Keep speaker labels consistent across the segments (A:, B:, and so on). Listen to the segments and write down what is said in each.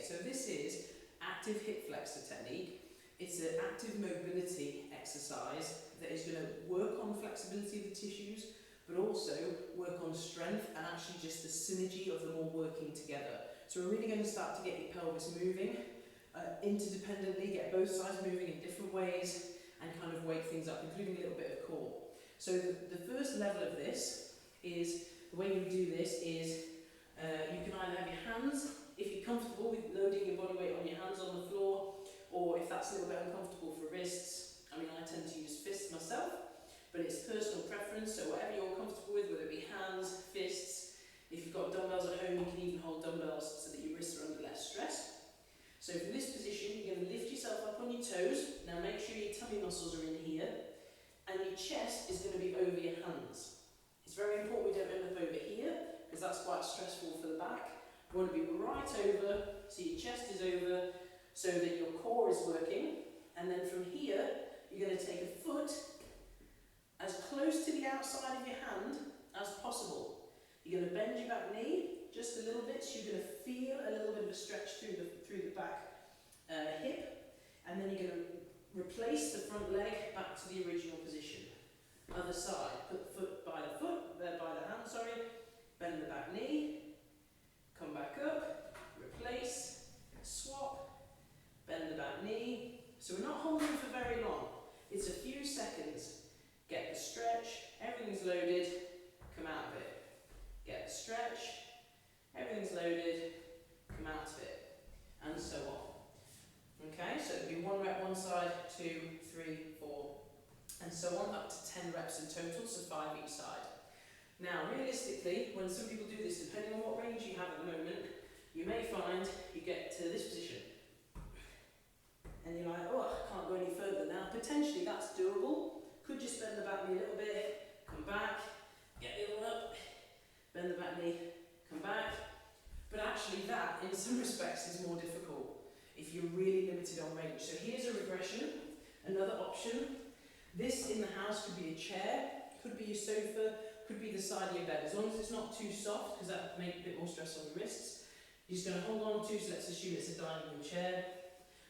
A: so this is active hip flexor technique. It's an active mobility exercise that is going to work on flexibility of the tissues, but also work on strength and actually just the synergy of them all working together. So we're really going to start to get your pelvis moving interdependently, get both sides moving in different ways, and kind of wake things up, including a little bit of core. So the first level of this is, the way you do this is, you can either have your hands, if you're comfortable with loading your body weight on your hands on the floor, or if that's a little bit uncomfortable for wrists, I mean, I tend to use fists myself, but it's personal preference, so whatever you're comfortable with, whether it be hands, fists. If you've got dumbbells at home, you can even hold dumbbells so that your wrists are under less stress. So from this position, you're going to lift yourself up on your toes. Now make sure your tummy muscles are in here, and your chest is going to be over your hands. It's very important we don't end up over here, because that's quite stressful for the back. You want to be right over, so your chest is over, so that your core is working. And then from here, you're going to take a foot as close to the outside of your hand as possible. You're going to bend your back knee just a little bit, so you're going to feel a little bit of a stretch through the back hip, and then you're going to replace the front leg back to the original position. Other side, put the foot, by the hand, bend the back knee, come back up, replace, swap, bend the back knee. So we're not holding for very long, it's a few seconds. Get the stretch, everything's loaded, come out of it. Get the stretch, everything's loaded, come out of it, and so on. Okay, so it'll be 1 rep one side, 2, 3, 4, and so on, up to 10 reps in total, so 5 each side. Now, realistically, when some people do this, depending on what range you have at the moment, you may find you get to this position, and you're like, oh, I can't go any further now. Potentially that's doable. Could just bend the back knee a little bit, come back, get the other one up, bend the back knee, come back. But actually that, in some respects, is more difficult if you're really limited on range. So here's a regression, another option. This in the house could be a chair, could be a sofa, could be the side of your bed, as long as it's not too soft, because that would make a bit more stress on your wrists. You're just going to hold on to, so let's assume it's a dining room chair.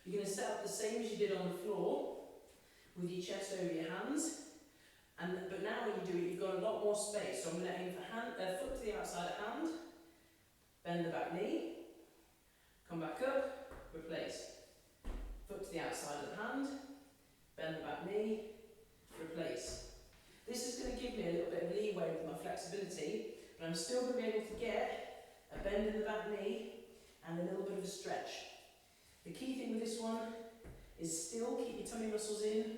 A: You're going to set up the same as you did on the floor, with your chest over your hands. But now when you do it, you've got a lot more space. So I'm going to aim for foot to the outside of hand, bend the back knee, come back up, replace. Foot to the outside of the hand, bend the back knee, replace. This is going to give me a little bit of leeway with my flexibility, but I'm still going to be able to get a bend in the back knee and a little bit of a stretch. The key thing with this one is still keep your tummy muscles in,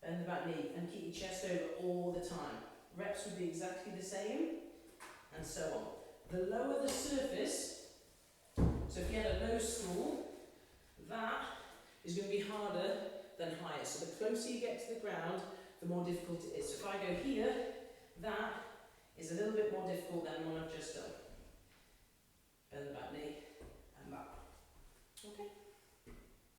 A: bend the back knee, and keep your chest over all the time. Reps would be exactly the same, and so on. The lower the surface, so if you had a low stool, that is going to be harder than higher. So the closer you get to the ground, the more difficult it is. So if I go here, that is a little bit more difficult than the one I've just done.